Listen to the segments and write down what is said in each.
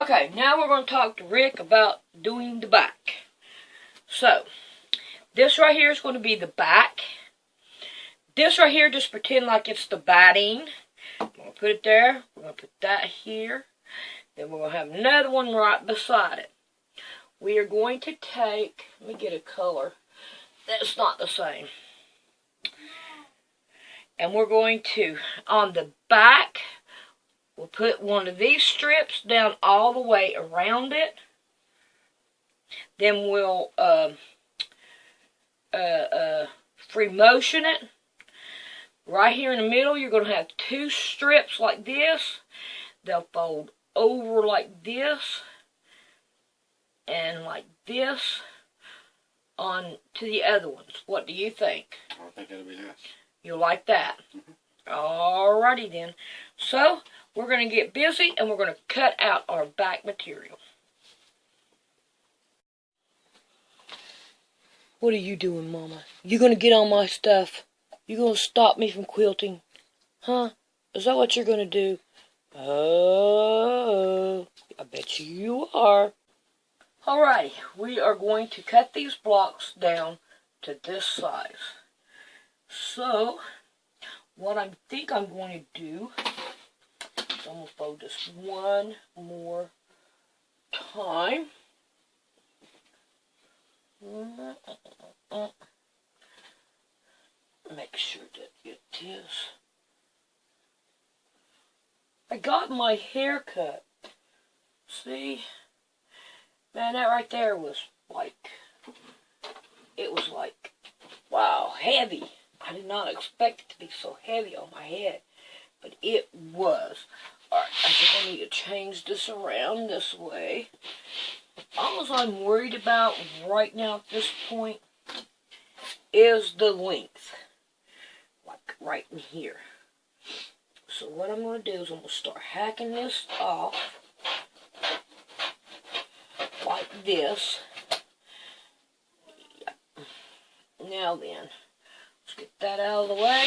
Okay, now we're going to talk to Rick about doing the back. So, this right here is going to be the back. This right here, just pretend like it's the batting. I'm going to put it there. We're going to put that here. Then we're going to have another one right beside it. We are going to take, let me get a color that's not the same. And we're going to, on the back, we'll put one of these strips down all the way around it. Then we'll free motion it. Right here in the middle, you're going to have two strips like this. They'll fold over like this and like this on to the other ones. What do you think? I think that'll be nice. You like that? Alrighty then. So, we're going to get busy and we're going to cut out our back material. What are you doing, Mama? You going to get on my stuff? You going to stop me from quilting? Huh? Is that what you're going to do? Oh, I bet you are. Alrighty, we are going to cut these blocks down to this size. So, what I think I'm going to do is I'm going to fold this one more time. Make sure that it is. I got my hair cut. See? Man, that right there was like, it was like, wow, heavy. I did not expect it to be so heavy on my head, but it was. Alright, I think I need to change this around this way. All I'm worried about right now at this point is the length. Like right in here. So what I'm going to do is I'm going to start hacking this off like this. Now then, let's get that out of the way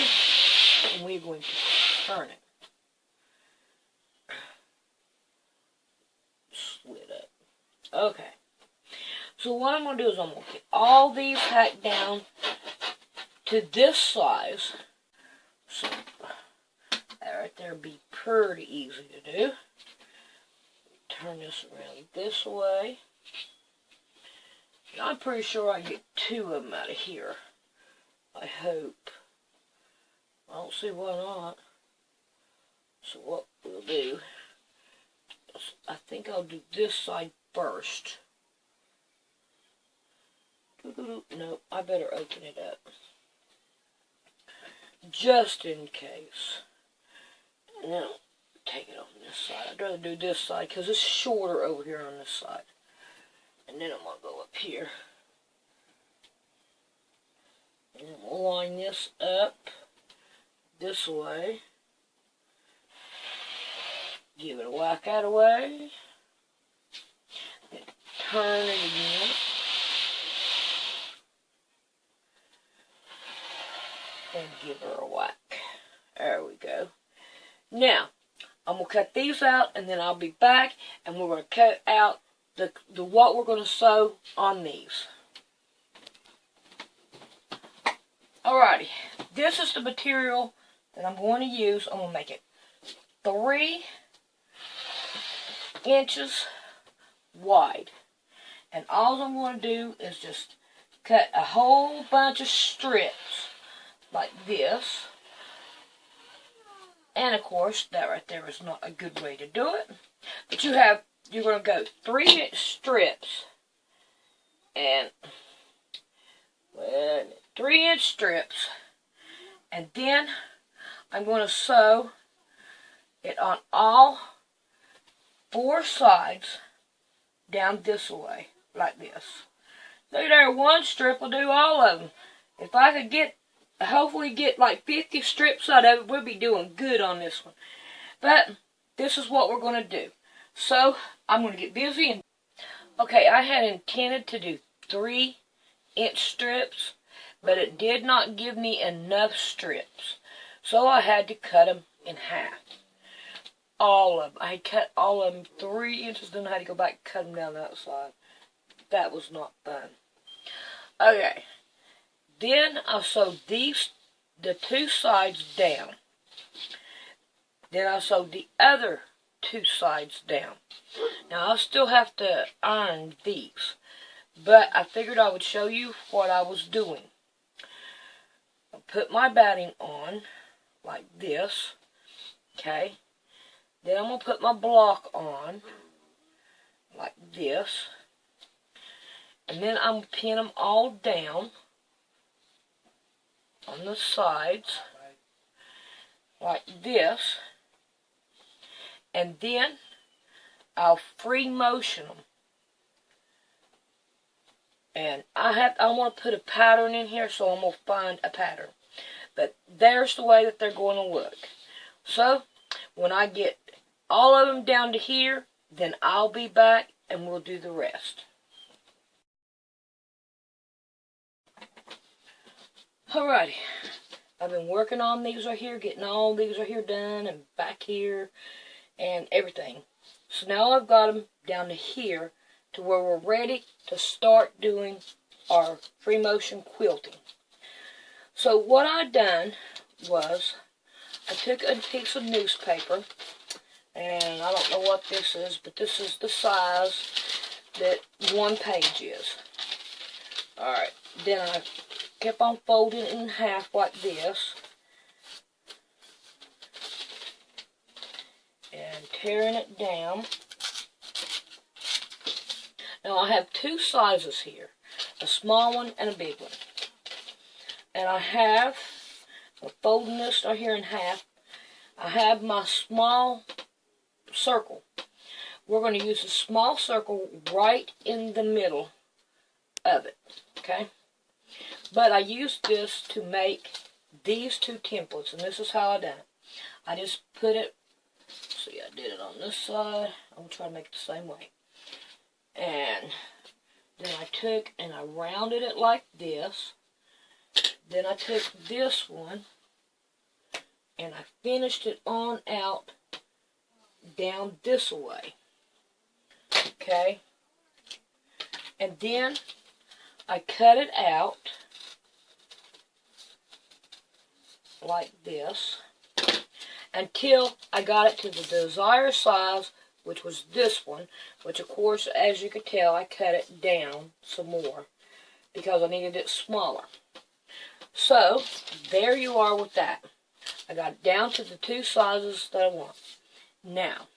and we're going to turn it. Split up. Okay. So what I'm going to do is I'm going to get all these hacked down to this size. So that right there would be pretty easy to do. Turn this around this way. And I'm pretty sure I get two of them out of here. I hope. I don't see why not. So what we'll do is I think I'll do this side first. No, I better open it up. Just in case. And then I'll take it on this side. I'd rather do this side because it's shorter over here on this side. And then I'm going to go up here. And we'll line this up this way. Give it a whack out of the way. And turn it again. And give her a whack. There we go. Now, I'm going to cut these out and then I'll be back and we're going to cut out the what we're going to sew on these. Alrighty, this is the material that I'm going to use. I'm going to make it 3 inches wide. And all I'm going to do is just cut a whole bunch of strips like this. And of course, that right there is not a good way to do it. But you're going to go 3-inch strips. And, 3-inch strips. And then, I'm going to sew it on all 4 sides down this way, like this. See there, 1 strip will do all of them. If I could hopefully get like 50 strips out of it, we'll be doing good on this one. But this is what we're going to do. So I'm going to get busy. And okay, I had intended to do 3-inch strips, but it did not give me enough strips. So I had to cut them in half. all of them. I had cut all of them 3 inches, then I had to go back and cut them down the outside. That was not fun. Okay. Then I sewed the 2 sides down. Then I sewed the other 2 sides down. Now I still have to iron these, but I figured I would show you what I was doing. I put my batting on like this, okay? Then I'm going to put my block on like this, and then I'm going to pin them all down on the sides like this, and then I'll free motion them. And I want to put a pattern in here, so I'm going to find a pattern. But there's the way that they're going to look. So, when I get all of them down to here, then I'll be back and we'll do the rest. Alrighty. I've been working on these right here, getting all these right here done, and back here, and everything. So now I've got them down to here, to where we're ready to start doing our free motion quilting. So what I done was, I took a piece of newspaper, and I don't know what this is, but this is the size that 1 page is. Alright, then I kept on folding it in half like this, and tearing it down. Now I have 2 sizes here, a small one and a big one. And I'm folding this right here in half. I have my small circle. We're going to use a small circle right in the middle of it, okay? But I used this to make these 2 templates, and this is how I done it. I just put it, see, I did it on this side. I'm going to try to make it the same way. And then I took and I rounded it like this. Then I took this one and I finished it on out down this way. Okay? And then I cut it out like this until I got it to the desired size, which was this one, which of course, as you could tell, I cut it down some more because I needed it smaller. So, there you are with that. I got it down to the 2 sizes that I want. Now,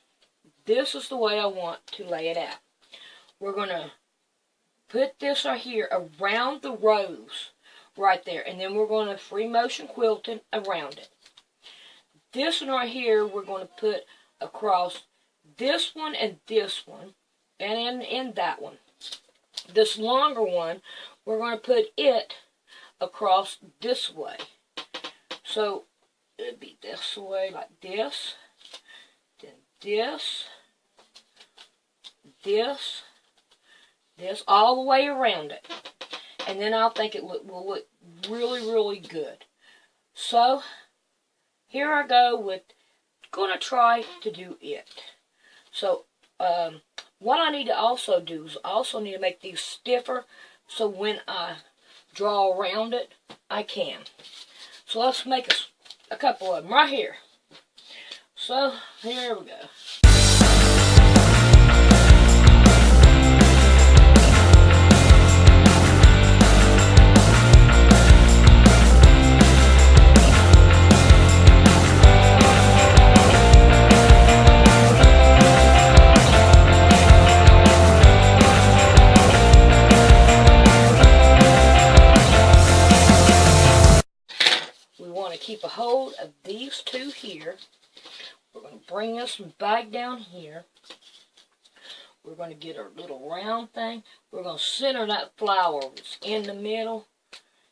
this is the way I want to lay it out. We're going to put this right here around the rows right there, and then we're going to free motion quilting around it. This one right here, we're going to put across this one and this one, and in that one. This longer one, we're going to put it across this way. So, it'd be this way, like this, then this, all the way around it. And then I'll think it will look really, really good. So, here I go with, going to try to do it. So, what I need to also do is I also need to make these stiffer, so when I draw around it, I can. So let's make a couple of them right here. So, here we go. Keep a hold of these 2 here. We're going to bring this one back down here. We're going to get our little round thing. We're going to center that flower that's in the middle,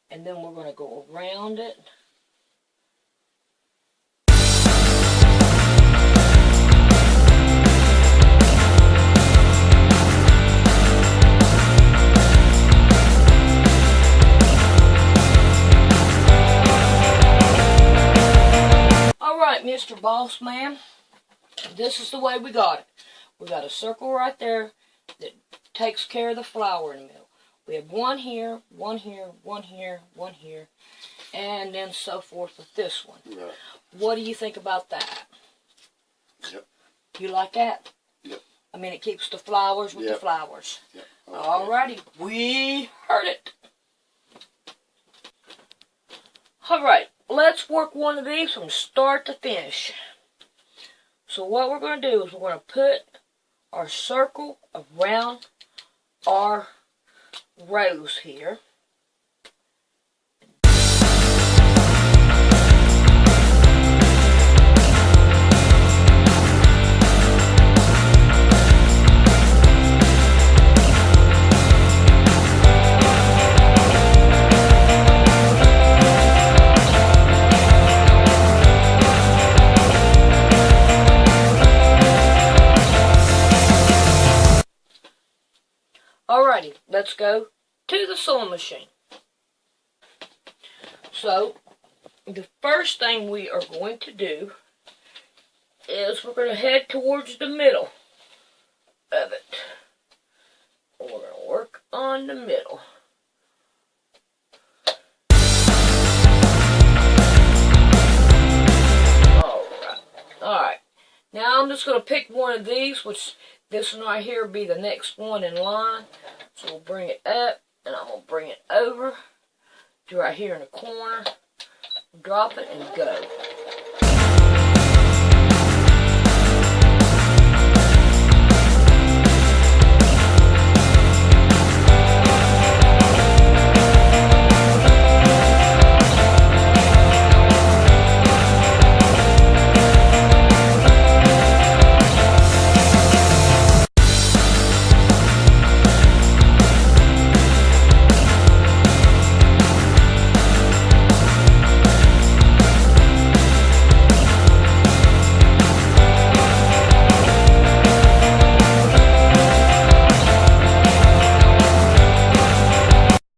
and then we're going to go around it. Mr. Boss Man, this is the way we got it. We got a circle right there that takes care of the flower in the middle. We have one here, one here, one here, one here, and then so forth with this one. Right. What do you think about that? Yep. You like that? Yep. I mean, it keeps the flowers with Yep. the flowers. Yep. Alrighty, we heard it. Alright, let's work one of these from start to finish. So what we're going to do is we're going to put our circle around our rose here. Alrighty, let's go to the sewing machine. So, the first thing we are going to do is we're going to head towards the middle of it. We're going to work on the middle. Alright, now I'm just going to pick one of these, which this one right here will be the next one in line. So we'll bring it up, and I'm going to bring it over to right here in the corner, drop it, and go.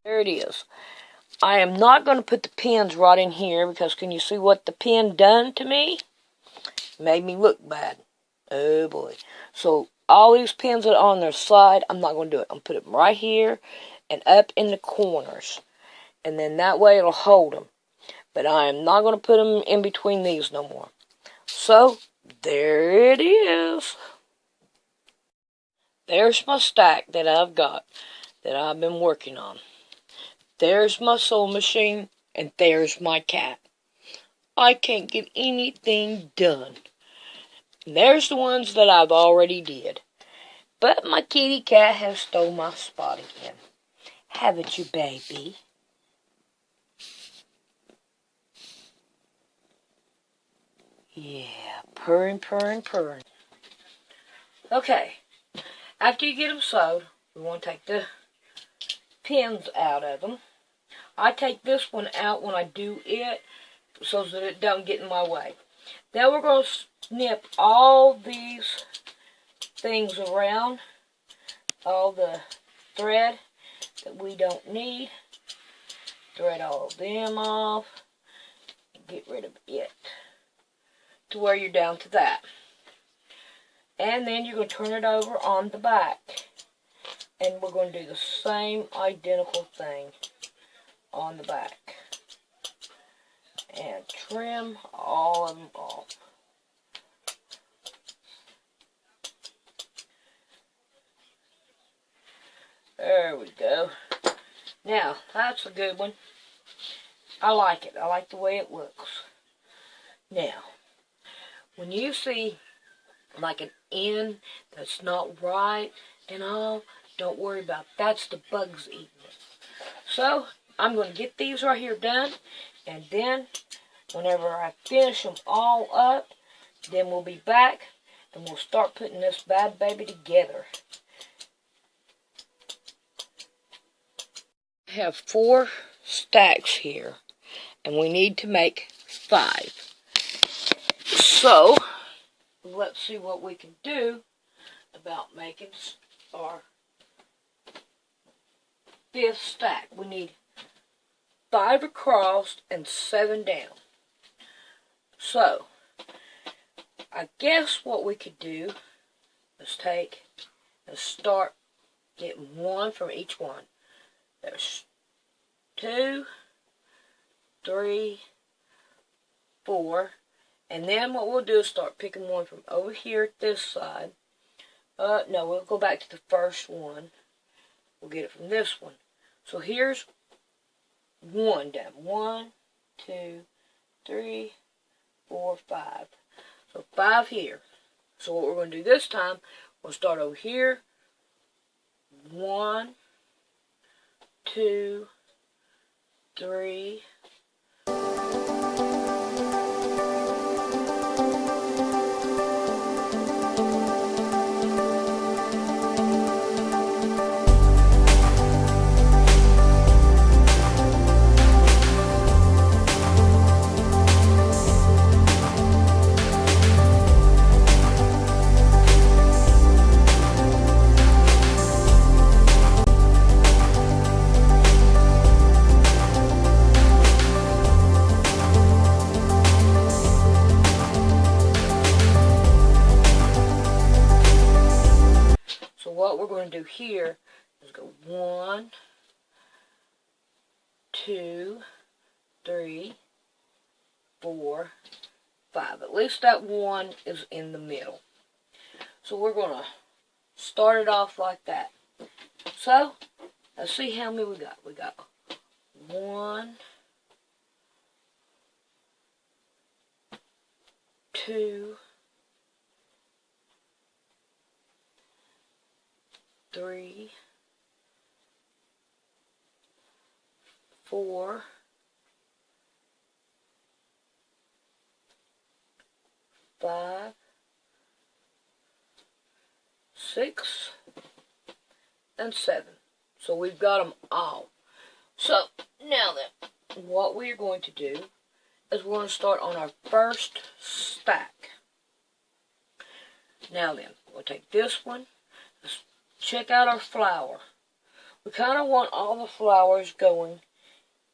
There it is. I am not going to put the pins right in here because can you see what the pin done to me? Made me look bad. Oh boy. So all these pins that are on their side, I'm not going to do it. I'm going to put them right here and up in the corners. And then that way it'll hold them. But I am not going to put them in between these no more. So there it is. There's my stack that I've got that I've been working on. There's my sewing machine, and there's my cat. I can't get anything done. And there's the ones that I've already did. But my kitty cat has stole my spot again. Haven't you, baby? Yeah, purring, purring, purring. Okay, after you get them sewed, we want to take the pins out of them. I take this one out when I do it so that it don't get in my way. Then we're going to snip all these things around, all the thread that we don't need. Thread all of them off. Get rid of it to where you're down to that. And then you're going to turn it over on the back. And we're going to do the same identical thing on the back. And trim all of them off. There we go. Now, that's a good one. I like it. I like the way it looks. Now, when you see like an end that's not right and all, don't worry about it. That's the bugs eating it. So, I'm going to get these right here done, and then whenever I finish them all up, then we'll be back and we'll start putting this bad baby together. I have 4 stacks here, and we need to make 5. So, let's see what we can do about making our 5th stack. We need 5 across and 7 down. So, I guess what we could do is take and start getting one from each one. There's 2, 3, 4, and then what we'll do is start picking one from over here at this side. No, we'll go back to the first one. We'll get it from this one. So here's one down. 1, 2, 3, 4, 5. So 5 here. So what we're going to do this time, we'll start over here. 1, 2, 3. What we're going to do here is go 1, 2, 3, 4, 5. At least that one is in the middle. So we're going to start it off like that. So let's see how many we got. We got 1, 2, 3, 4, 5, 6, and 7. So we've got them all. So now then, what we're going to do is we're going to start on our first stack. Now then, we'll take this one. Let's check out our flower. We kind of want all the flowers going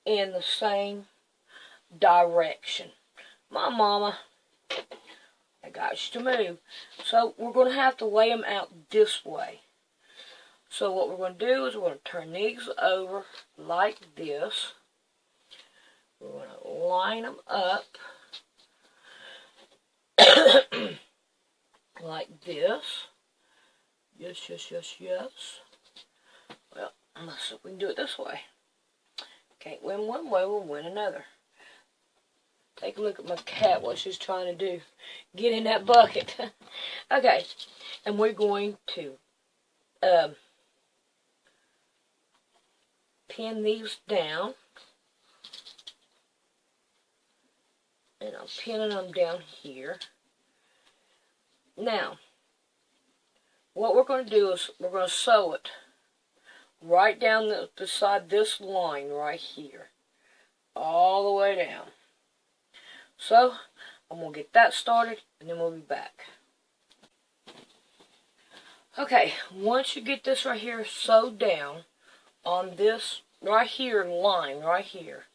in the same direction. My mama, I got you to move. So we're going to have to lay them out this way. So what we're going to do is we're going to turn these over like this. We're going to line them up like this. Yes, yes, yes, yes. Well, let's see if we can do it this way. Can't win one way, we'll win another. Take a look at my cat, what she's trying to do. Get in that bucket. Okay, and we're going to pin these down. And I'm pinning them down here. Now, what we're going to do is we're going to sew it right down beside this line right here. All the way down. So, I'm going to get that started and then we'll be back. Okay, once you get this right here sewed down on this right here line right here.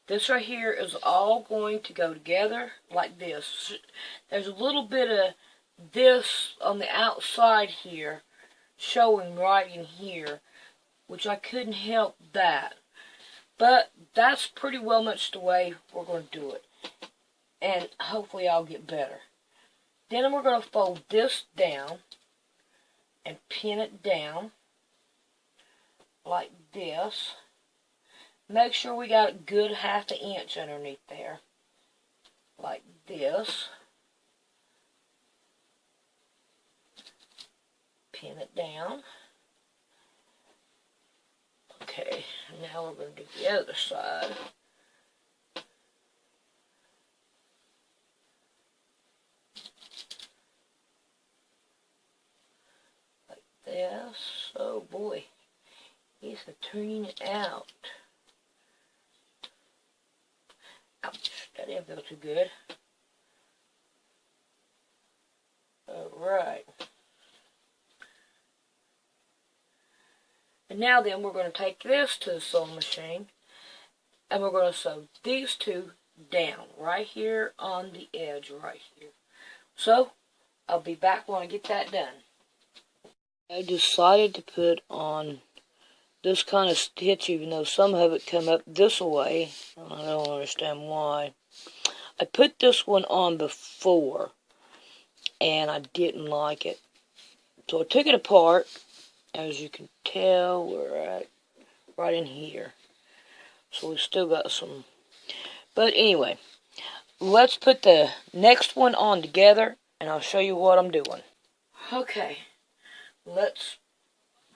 This right here is all going to go together like this. There's a little bit of this on the outside here showing right in here, which I couldn't help that. But that's pretty well much the way we're going to do it. And hopefully I'll get better. Then we're going to fold this down and pin it down like this. Make sure we got a good 1/2 inch underneath there. Like this. Pin it down. Okay, now we're going to do the other side. Like this. Oh boy, he's turning it out. Ouch, that didn't feel too good. Alright. And now then, we're going to take this to the sewing machine, and we're going to sew these two down, right here on the edge, right here. So, I'll be back when I get that done. I decided to put on this kind of stitch, even though some of it come up this way. I don't understand why. I put this one on before, and I didn't like it. So I took it apart. As you can tell, we're at right in here. So we've still got some. But anyway, let's put the next one on together, and I'll show you what I'm doing. Okay, let's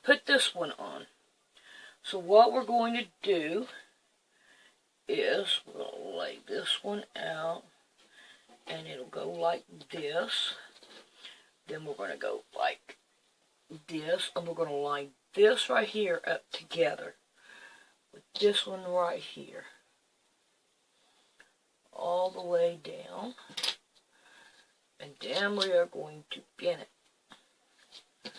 put this one on. So what we're going to do is we'll lay this one out, and it'll go like this. Then we're going to go like this, and we're going to line this right here up together with this one right here, all the way down, and then we are going to pin it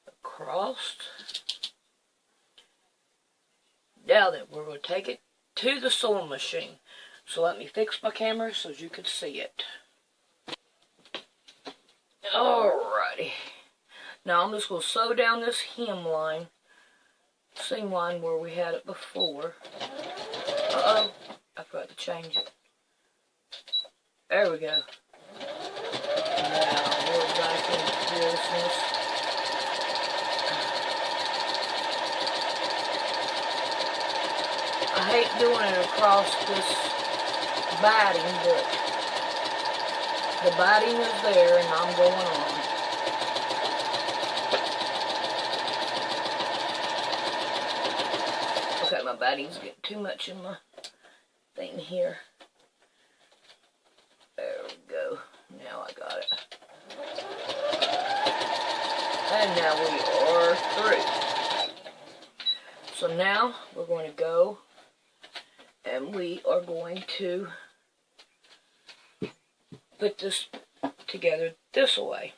across. Now then, we're going to take it to the sewing machine. So let me fix my camera so you can see it. Alrighty. Now I'm just going to sew down this hem line, seam line where we had it before. Uh-oh, I forgot to change it. There we go. Now we're back into business. I hate doing it across this batting, but the batting is there and I'm going on. Okay, my batting's getting too much in my thing here. There we go. Now I got it. And now we are through. So now we're going to go and we are going to put this together this way.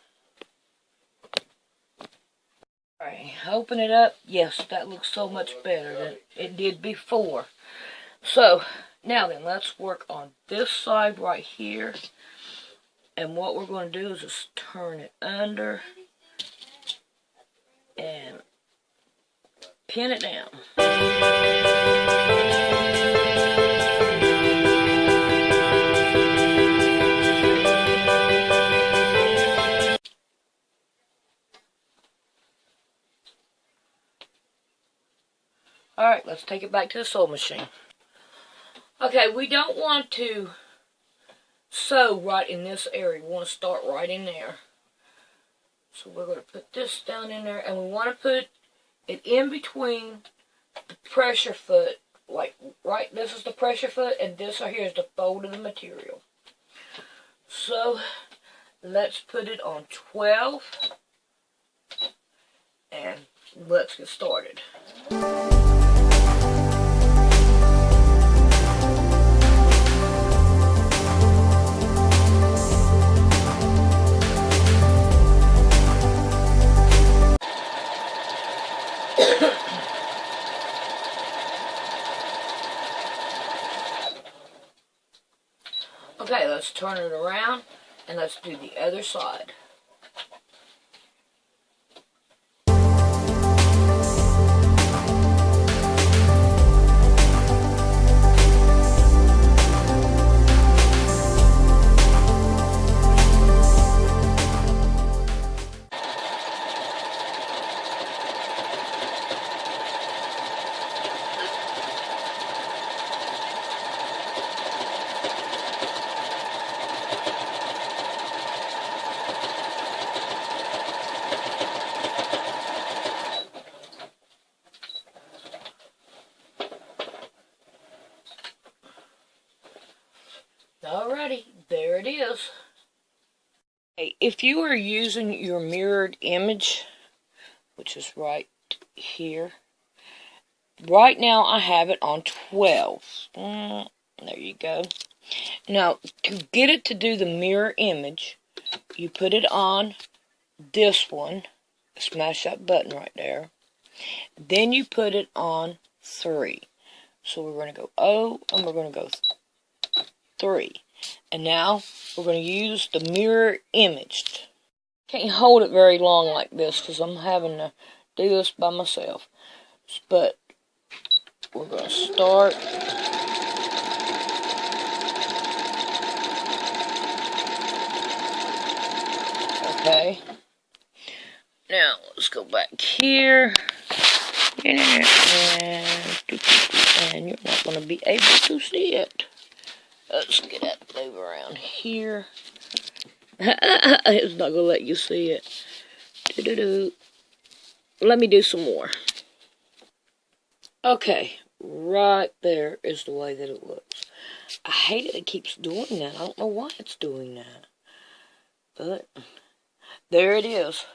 Alright, open it up. Yes, that looks so much better than it did before. So, now then, let's work on this side right here. And what we're going to do is just turn it under and pin it down. Alright, let's take it back to the sewing machine. Okay, we don't want to sew right in this area. We want to start right in there. So we're going to put this down in there, and we want to put it in between the pressure foot. Like, right, this is the pressure foot, and this right here is the fold of the material. So, let's put it on 12, and let's get started. Okay, let's turn it around and let's do the other side. Alrighty, there it is. If you are using your mirrored image, which is right here, right now I have it on 12. There you go. Now, to get it to do the mirror image, you put it on this one, smash that button right there, then you put it on 3. So we're going to go 0, and we're going to go 3. And now we're going to use the mirror image. Can't hold it very long like this because I'm having to do this by myself. But we're going to start. Okay. Now let's go back here. And you're not going to be able to see it. Let's get that move around here. It's not going to let you see it. Let me do some more. Okay, right there is the way that it looks. I hate it keeps doing that. I don't know why it's doing that. But there it is.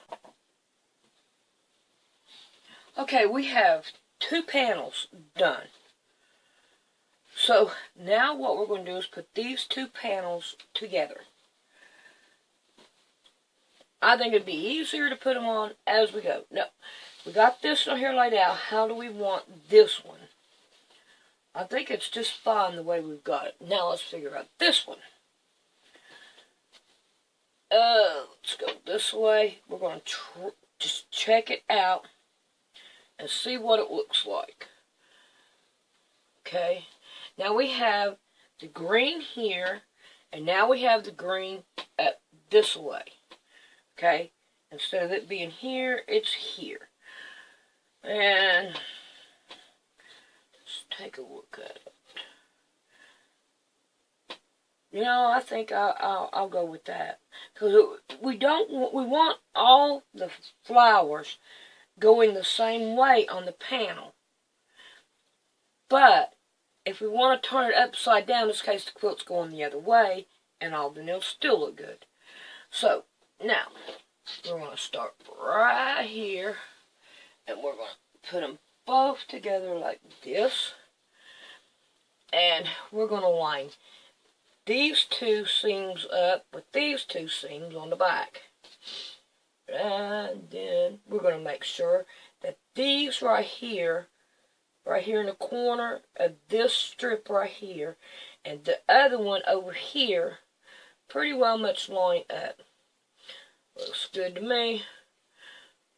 Okay, we have 2 panels done. So now what we're going to do is put these 2 panels together. I think it'd be easier to put them on as we go. No, we got this one here laid out. How do we want this one? I think it's just fine the way we've got it. Now let's figure out this one. Let's go this way. We're going to just check it out and see what it looks like. Okay. Now we have the green here, and now we have the green this way. Okay. Instead of it being here, it's here. And let's take a look at it. You know, I think I'll go with that, because we want all the flowers going the same way on the panel. But if we want to turn it upside down, in this case the quilt's going the other way, and all then it'll still look good. So now we're going to start right here, and we're going to put them both together like this, and we're going to line these 2 seams up with these 2 seams on the back. And then we're going to make sure that these right here in the corner of this strip right here, and the other one over here, pretty well much line up. Looks good to me.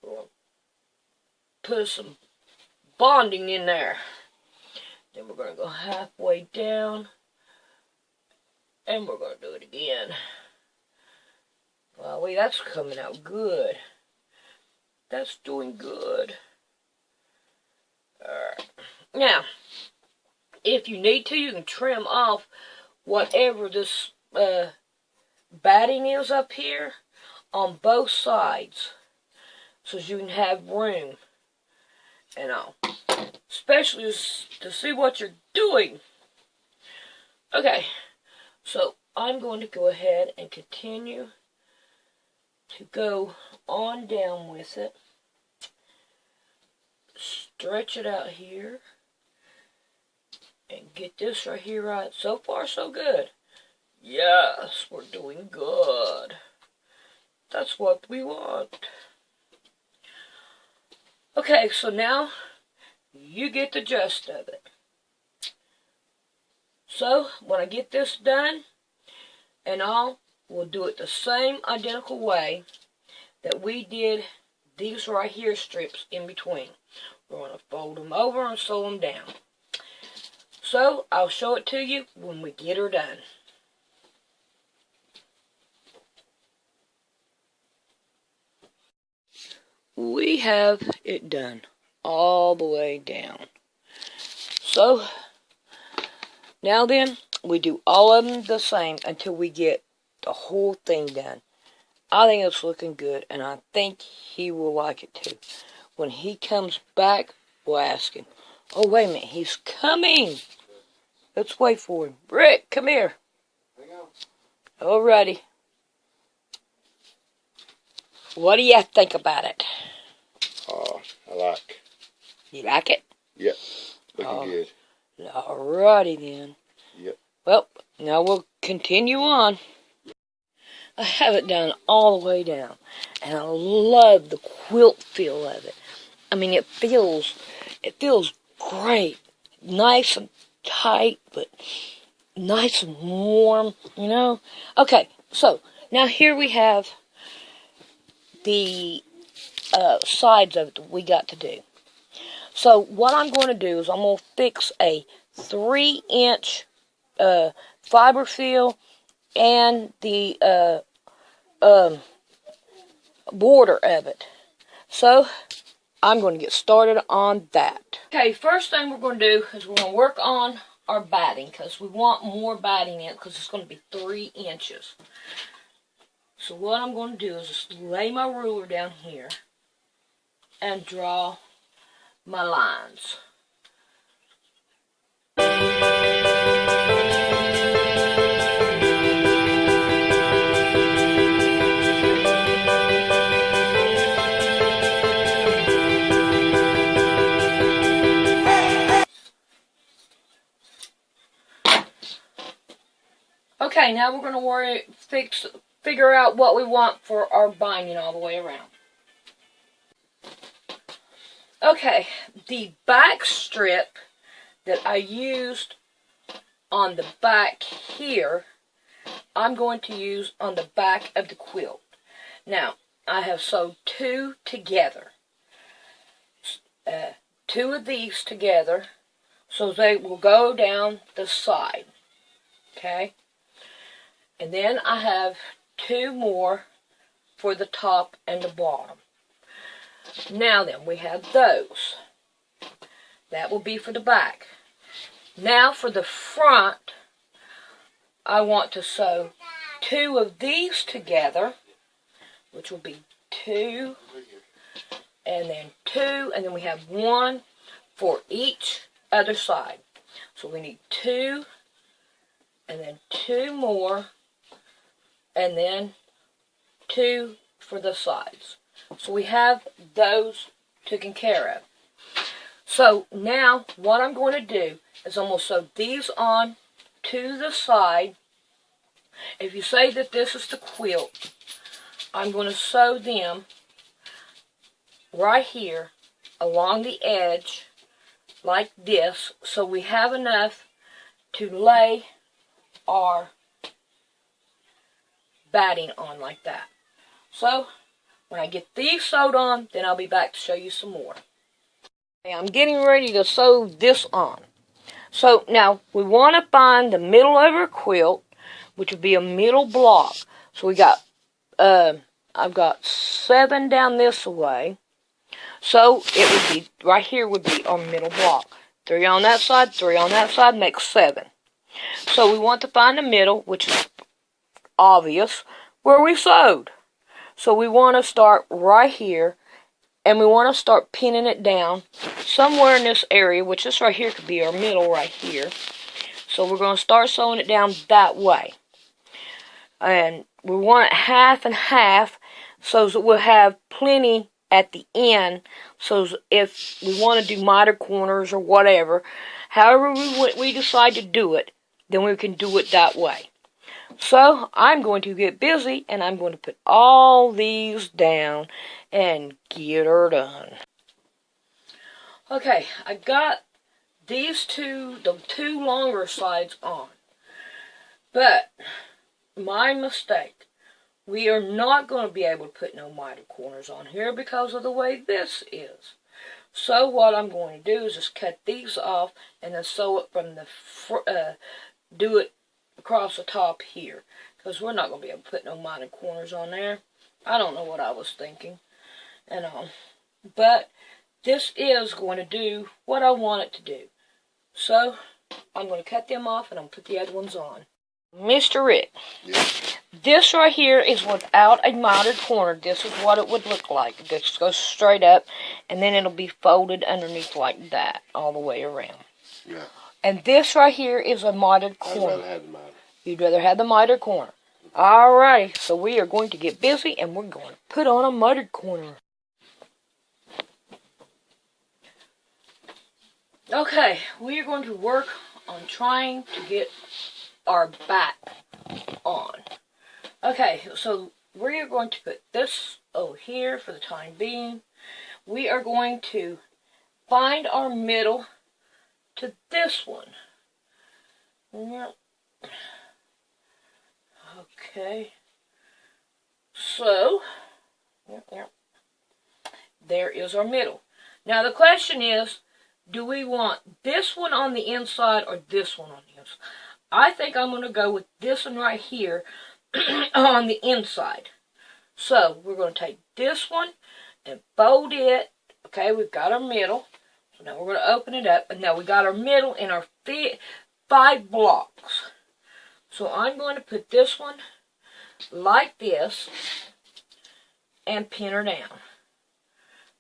We'll put some bonding in there. Then we're going to go halfway down, and we're going to do it again. Wow, that's coming out good. That's doing good. Alright. Now, if you need to, you can trim off whatever this batting is up here on both sides, so you can have room and all. Especially to see what you're doing. Okay. So I'm going to go ahead and continue to go on down with it. Stretch it out here. And get this right here right. So far, so good. Yes, we're doing good. That's what we want. Okay, so now you get the gist of it. So, when I get this done and all, we'll do it the same identical way that we did these right here strips in between. We're going to fold them over and sew them down. So, I'll show it to you when we get her done. We have it done all the way down. So, now then, we do all of them the same until we get the whole thing done. I think it's looking good, and I think he will like it too. When he comes back, we'll ask him. Oh, wait a minute, he's coming. Let's wait for him. Rick, come here. Alrighty. What do you think about it? I like. You like it? Yep. Looking good. Alrighty then. Yep. Well, now we'll continue on. I have it done all the way down, and I love the quilt feel of it. I mean, it feels great, nice and tight, but nice and warm, you know. Okay, so now here we have the sides of it that we got to do. So what I'm going to do is I'm going to fix a 3-inch fiber fill and the border of it. So I'm going to get started on that. Okay, first thing we're going to do is we're going to work on our batting, because we want more batting in it, because it's going to be 3 inches. So what I'm going to do is just lay my ruler down here and draw my lines. Okay, now we're going to figure out what we want for our binding all the way around. Okay, the back strip that I used on the back here, I'm going to use on the back of the quilt. Now, I have sewed 2 together. 2 of these together, so they will go down the side. Okay? And then I have 2 more for the top and the bottom. Now then, we have those. That will be for the back. Now for the front, I want to sew 2 of these together, which will be 2, and then 2, and then we have 1 for each other side. So we need 2, and then 2 more, and then 2 for the sides. So we have those taken care of. So now what I'm going to do is I'm going to sew these on to the side. If you say that this is the quilt, I'm going to sew them right here along the edge like this, so we have enough to lay our batting on like that. So when I get these sewed on, then I'll be back to show you some more. Okay, I'm getting ready to sew this on. So now we want to find the middle of our quilt, which would be a middle block. So we got, I've got 7 down this way. So it would be, right here would be our middle block. 3 on that side, 3 on that side, makes 7. So we want to find the middle, which is obvious, where we sewed. So we want to start right here, and we want to start pinning it down somewhere in this area, which this right here could be our middle right here. So we're going to start sewing it down that way. And we want it half and half, so that we'll have plenty at the end, so if we want to do miter corners or whatever, however we decide to do it, then we can do it that way. So I'm going to get busy, and I'm going to put all these down and get her done. Okay, I got these the 2 longer sides on, but my mistake. We are not going to be able to put no miter corners on here because of the way this is. So what I'm going to do is just cut these off and then sew it from the do it across the top here, because we're not going to be able to put no miter corners on there. I don't know what I was thinking, but this is going to do what I want it to do. So I'm going to cut them off and I'm going to put the other ones on. Mr. Rick, Yes. This right here is without a mitered corner. This is what it would look like. This goes straight up, and then it'll be folded underneath like that, all the way around. Yeah. And this right here is a mitered corner. I'd rather have the miter. You'd rather have the mitered corner. Alright, so we are going to get busy, and we're going to put on a mitered corner. Okay, we are going to work on trying to get our back on. Okay, so we are going to put this over here for the time being. We are going to find our middle to this one. Okay. So, there is our middle. Now the question is, do we want this one on the inside or this one on the inside? I think I'm going to go with this one right here on the inside. So we're going to take this one and fold it. Okay, we've got our middle. So now we're going to open it up. And now we got our middle in our 5 blocks. So I'm going to put this one like this and pin her down.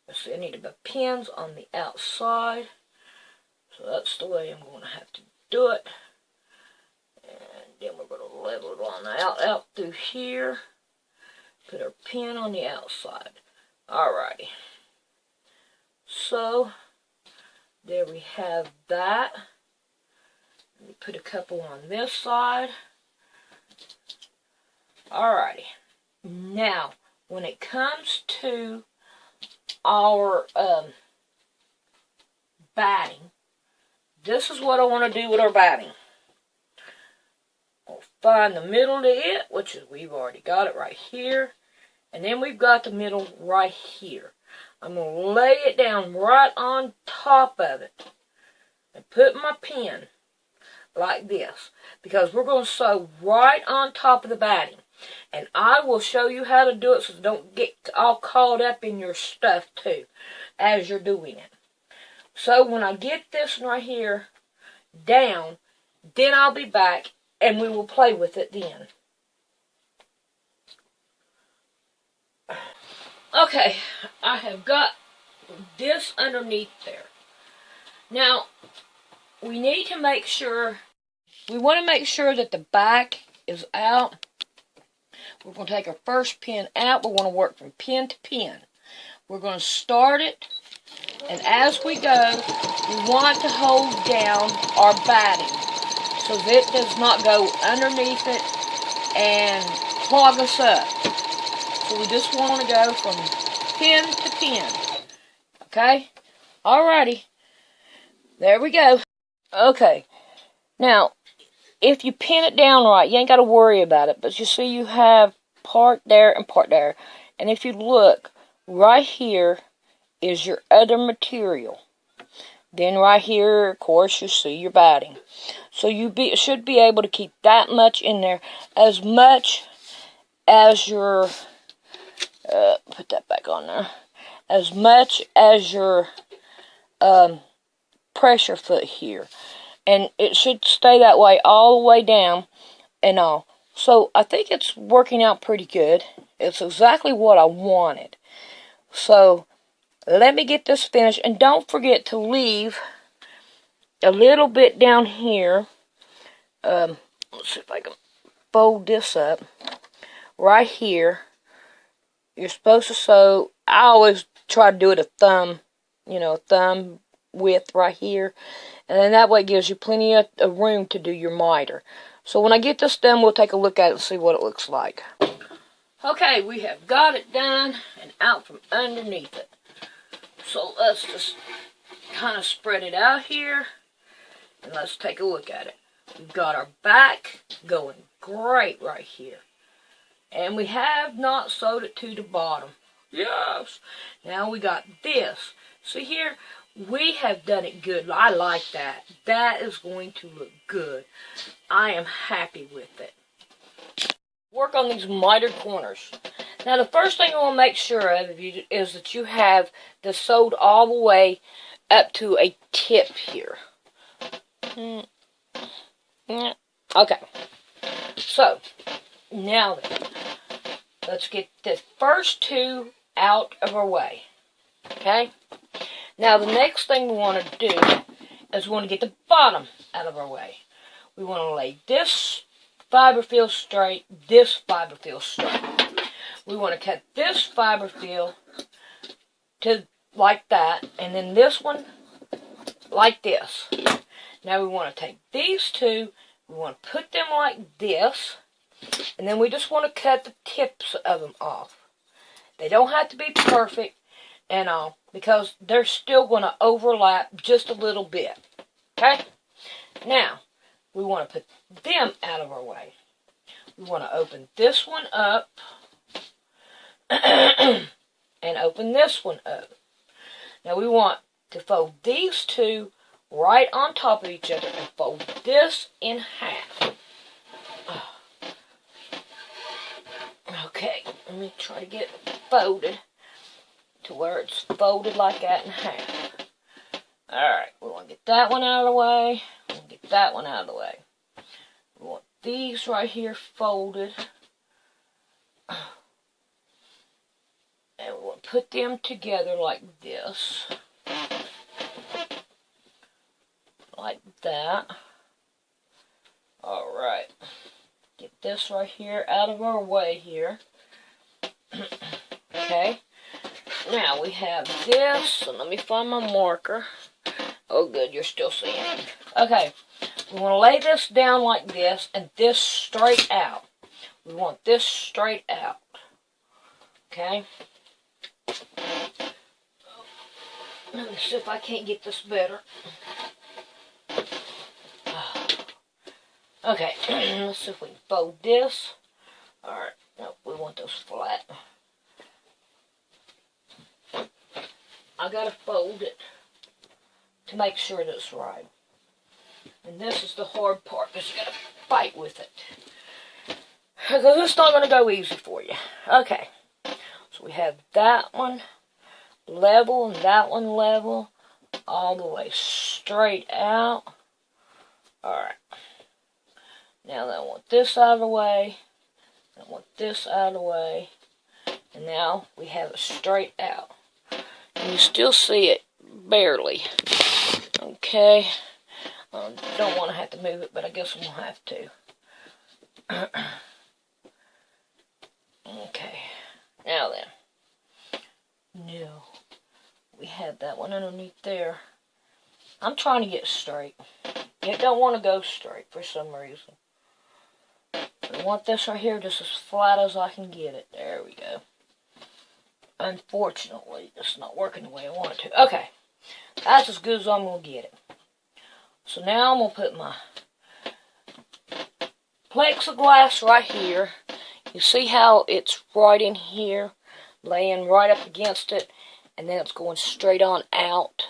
Let's see, I need to put pins on the outside. So that's the way I'm going to have to do it. And then we're going to level it on out through here. Put our pin on the outside. Alrighty. So, there we have that. Let me put a couple on this side. Alrighty. Now, when it comes to our batting, this is what I want to do with our batting. We'll find the middle to it, which is, we've already got it right here. And then we've got the middle right here. I'm going to lay it down right on top of it. And put my pin like this. Because we're going to sew right on top of the batting. And I will show you how to do it so don't get all caught up in your stuff too as you're doing it. So when I get this right here down, then I'll be back and we will play with it then. Okay, I have got this underneath there. Now, we need to make sure, we want to make sure that the back is out. We're going to take our first pin out. We're going to work from pin to pin. We're going to start it, and as we go, we want to hold down our batting so that it does not go underneath it and clog us up. So we just want to go from pin to pin. Okay? Alrighty. There we go. Okay. Now, if you pin it down right, you ain't got to worry about it. But you see you have part there and part there. And if you look, right here is your other material. Then right here, of course, you see your batting. So you should be able to keep that much in there. As much as your... put that back on there. As much as your pressure foot here. And it should stay that way all the way down and all. So I think it's working out pretty good. It's exactly what I wanted. So let me get this finished. And don't forget to leave a little bit down here. Let's see if I can fold this up. Right here. You're supposed to sew. I always try to do it a thumb, thumb width right here. And then that way it gives you plenty of room to do your miter. So when I get this done, we'll take a look at it and see what it looks like. Okay, we have got it done and out from underneath it. So let's just kind of spread it out here. And let's take a look at it. We've got our back going great right here. And we have not sewed it to the bottom. Yes. Now we got this. See here? We have done it good. I like that. That is going to look good. I am happy with it. Work on these mitered corners. Now the first thing I want to make sure of is that you have this sewed all the way up to a tip here. Okay. So, now then, let's get the first two out of our way. Okay? Now, the next thing we want to do is we want to get the bottom out of our way. We want to lay this fiber fill straight, this fiber fill straight. We want to cut this fiber fill to like that, and then this one like this. Now we want to take these two, we want to put them like this, and then we just want to cut the tips of them off. They don't have to be perfect and all, because they're still going to overlap just a little bit. Okay? Now, we want to put them out of our way. We want to open this one up and open this one up. Now we want to fold these two right on top of each other and fold this in half. Okay, let me try to get it folded to where it's folded like that in half. Alright, we want to get that one out of the way. We want to get that one out of the way. We want these right here folded. And we want to put them together like this. Like that. Alright. Get this right here out of our way here. Okay. Now we have this. So let me find my marker. Oh good, you're still seeing it. Okay. We want to lay this down like this and this straight out. We want this straight out. Okay. Let me see if I can't get this better. Okay, let's see if we can fold this. Alright, no, we want those flat. I gotta fold it to make sure that it's right. And this is the hard part, because you gotta fight with it. Because it's not gonna go easy for you. Okay, so we have that one level and that one level, all the way straight out. Alright. Now I want this out of the way. I want this out of the way. And now we have it straight out. And you still see it barely. Okay. Don't want to have to move it, but I guess we'll have to. Okay. Now then. No. We have that one underneath there. I'm trying to get straight. It don't want to go straight for some reason. I want this right here just as flat as I can get it. There we go. Unfortunately, it's not working the way I want it to. Okay. That's as good as I'm going to get it. So now I'm going to put my plexiglass right here. You see how it's right in here, laying right up against it, and then it's going straight on out.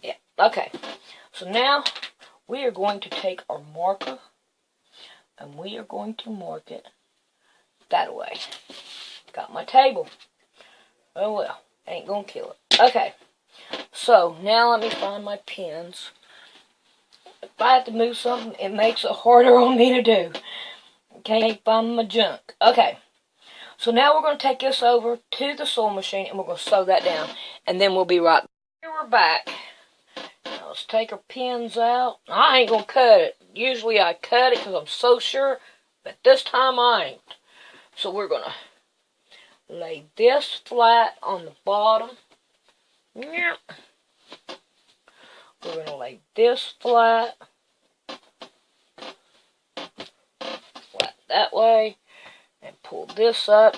Yeah, okay. So now we are going to take our marker and we are going to mark it that way. Got my table. Oh well, ain't gonna kill it. Okay, so now let me find my pins. If I have to move something, it makes it harder on me to do. Can't find my junk. Okay, so now we're going to take this over to the sewing machine and we're going to sew that down. And then we'll be right back. Here we're back. Now let's take our pins out. I ain't going to cut it. Usually I cut it because I'm so sure, but this time I ain't. So we're going to lay this flat on the bottom. We're going to lay this flat that way and pull this up.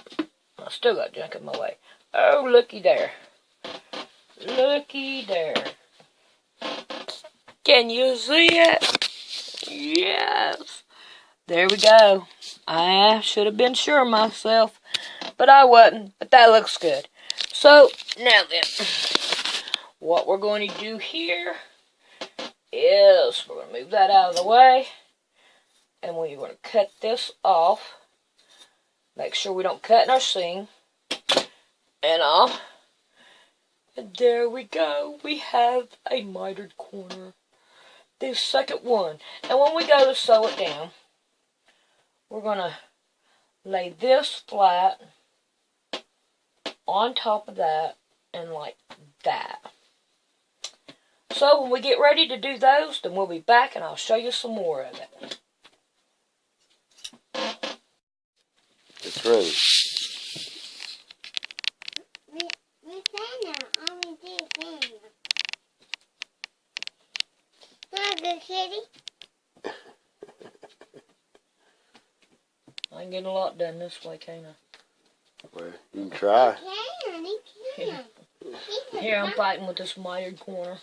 I still got junk in my way. Oh, looky there. Looky there. Can you see it? Yes. There we go. I should have been sure of myself, but I wasn't. But that looks good. So, now then, what we're going to do here is we're going to move that out of the way. And we're going to cut this off. Make sure we don't cut in our seam. And off. And there we go. We have a mitered corner. The second one. And when we go to sew it down, we're going to lay this flat on top of that and like that. So when we get ready to do those, then we'll be back and I'll show you some more of it. It's ready. I ain't getting a lot done this way, can't I? Well, you can try. Here I'm fighting with this mitered corner.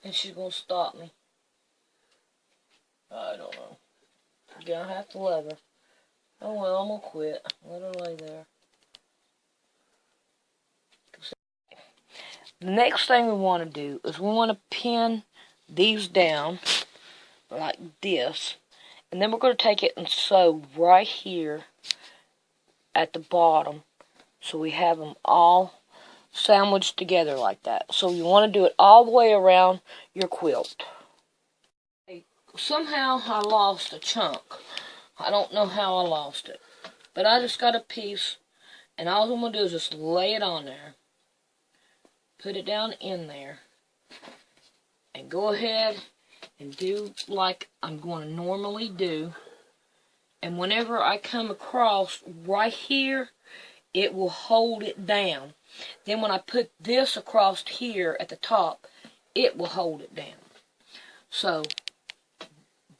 And she's going to stop me. I don't know. Gonna have to leather. Oh well, I'm gonna quit. Let her lay there. The next thing we want to do is we want to pin these down like this. And then we're going to take it and sew right here at the bottom. So we have them all sandwiched together like that. So you want to do it all the way around your quilt. Somehow I lost a chunk. I don't know how I lost it. But I just got a piece. And all I'm going to do is just lay it on there. Put it down in there. And go ahead and do like I'm going to normally do. And whenever I come across right here, it will hold it down. Then when I put this across here at the top, it will hold it down. So,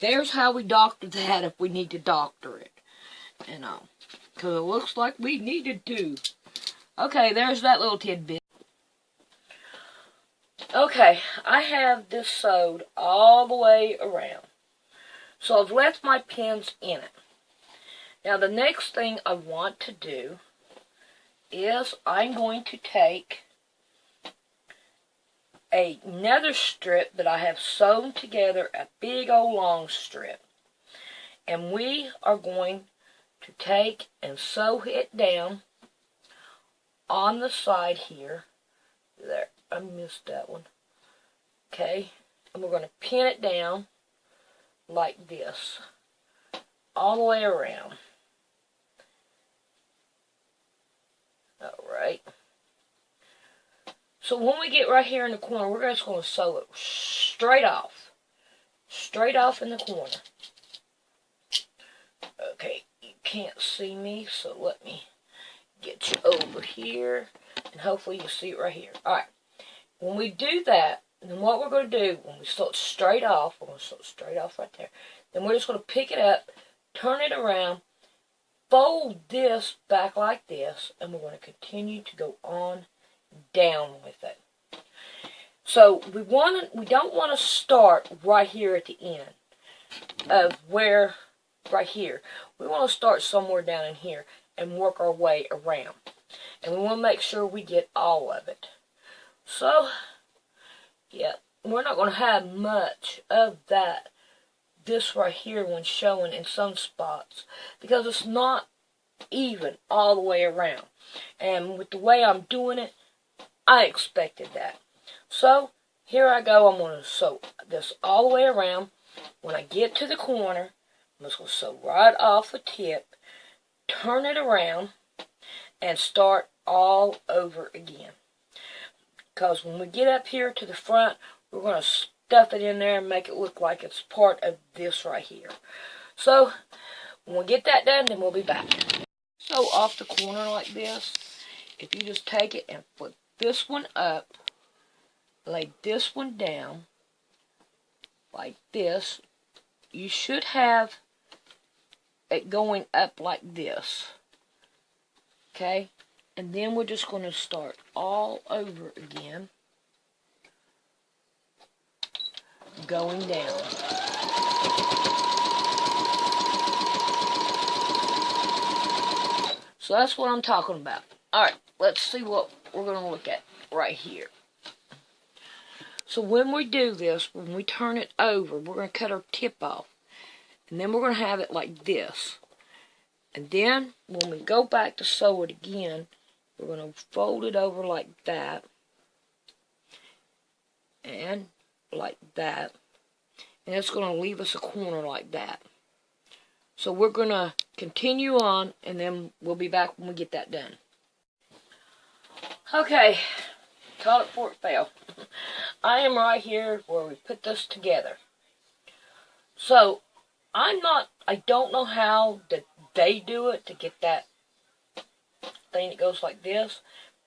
there's how we doctor that if we need to doctor it. And because it looks like we needed to. Okay, there's that little tidbit. Okay, I have this sewed all the way around. So I've left my pins in it. Now the next thing I want to do is I'm going to take another strip that I have sewn together, a big old long strip. And we are going to take and sew it down on the side here. There, I missed that one. Okay, and we're going to pin it down like this, all the way around. Alright. So when we get right here in the corner, we're just going to sew it straight off. Straight off in the corner. Okay, you can't see me, so let me get you over here. And hopefully you see it right here. Alright. When we do that, then what we're going to do, when we sew it straight off, we're going to sew it straight off right there. Then we're just going to pick it up, turn it around, fold this back like this, and we're going to continue to go on down with it. So we don't want to start right here at the end of where, right here. We want to start somewhere down in here and work our way around. And we want to make sure we get all of it. So, yeah, we're not going to have much of this right here when showing in some spots, because it's not even all the way around. And with the way I'm doing it, I expected that. So, here I go. I'm going to sew this all the way around. When I get to the corner, I'm just going to sew right off the tip, turn it around, and start all over again. Because when we get up here to the front, we're going to stuff it in there and make it look like it's part of this right here. So, when we get that done, then we'll be back. So, off the corner like this, if you just take it and flip this one up, lay this one down, like this, you should have it going up like this. Okay? And then we're just going to start all over again, going down. So that's what I'm talking about. Alright, let's see what we're going to look at right here. So when we do this, when we turn it over, we're going to cut our tip off. And then we're going to have it like this. And then, when we go back to sew it again, we're going to fold it over like that. And like that. And it's going to leave us a corner like that. So we're going to continue on, and then we'll be back when we get that done. Okay, caught it before it fell. I am right here where we put this together. So, I don't know how they do it to get that thing that goes like this,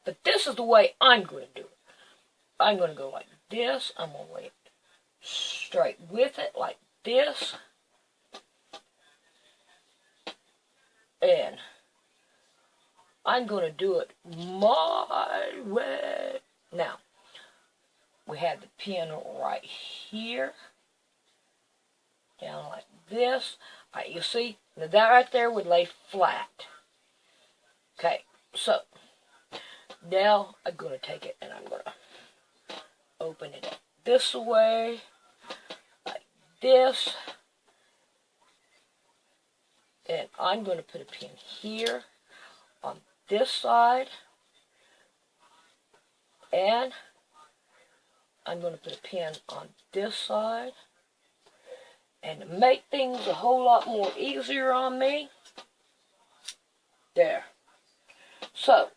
but this is the way I'm going to do it. I'm going to go like this. I'm going to lay it straight with it like this. And I'm going to do it my way. Now, we have the pin right here. down like this. Alright, you see, that right there would lay flat. Okay, so now I'm going to take it and I'm going to open it up this way, like this. And I'm going to put a pin here on this side. And I'm going to put a pin on this side. And to make things a whole lot more easier on me, there. So,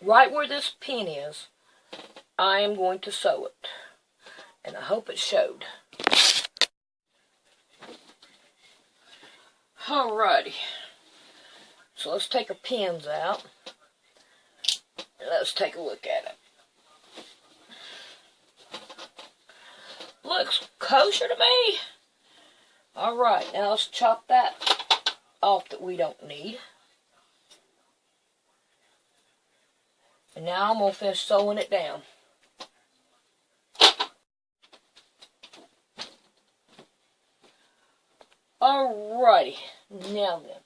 right where this pin is, I am going to sew it. And I hope it showed. Alrighty. So let's take our pins out. And let's take a look at it. Looks kosher to me. Alright, now let's chop that off that we don't need. And now I'm going to finish sewing it down. Alrighty, now then,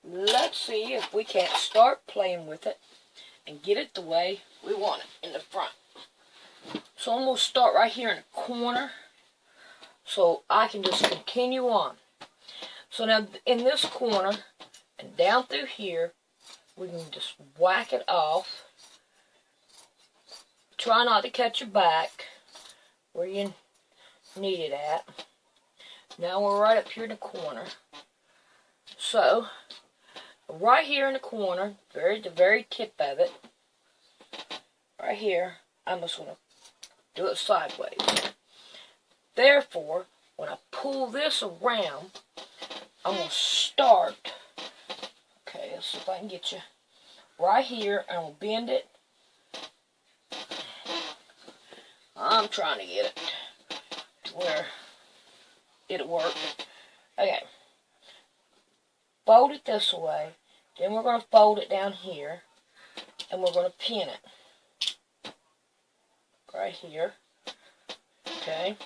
let's see if we can't start playing with it and get it the way we want it in the front. So I'm going to start right here in the corner so I can just continue on. So now in this corner and down through here, we can just whack it off. Try not to cut your back where you need it at. Now we're right up here in the corner. So, right here in the corner, the very tip of it, right here, I'm just going to do it sideways. Therefore, when I pull this around, I'm going to start, okay, let's see if I can get you, right here, and I'm going to bend it. I'm trying to get it to where it'll work. Okay. Fold it this way. Then we're going to fold it down here. And we're going to pin it. Right here. Okay.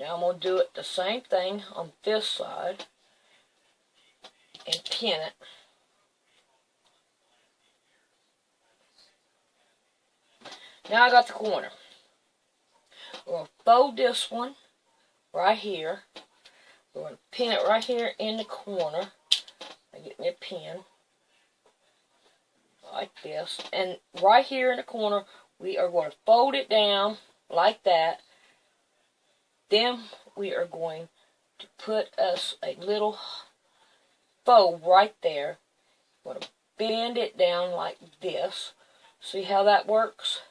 Now I'm going to do it the same thing on this side. And pin it. Now I got the corner. We're going to fold this one right here. We're going to pin it right here in the corner. I get me a pin. Like this. And right here in the corner, we are going to fold it down like that. Then we are going to put us a little fold right there. We're going to bend it down like this. See how that works?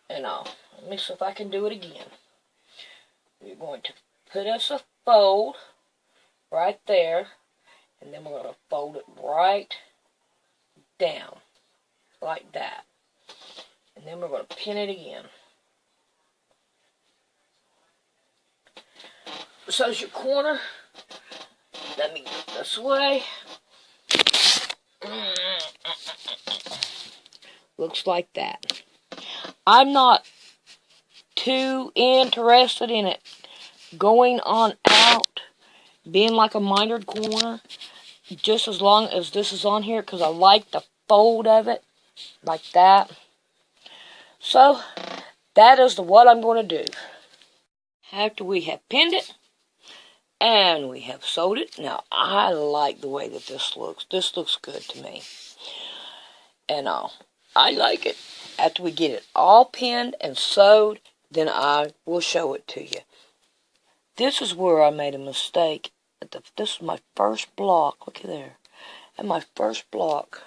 And let me see if I can do it again. We're going to put us a fold right there, and then we're going to fold it right down, like that. And then we're going to pin it again. So is your corner. Let me get this way. Looks like that. I'm not too interested in it going on out, being like a mitered corner, just as long as this is on here, because I like the fold of it, like that. So, that is what I'm going to do. After we have pinned it, and we have sewed it, now I like the way that this looks. This looks good to me. And I like it. After we get it all pinned and sewed, then I will show it to you. This is where I made a mistake. This is my first block. Look at there. And my first block.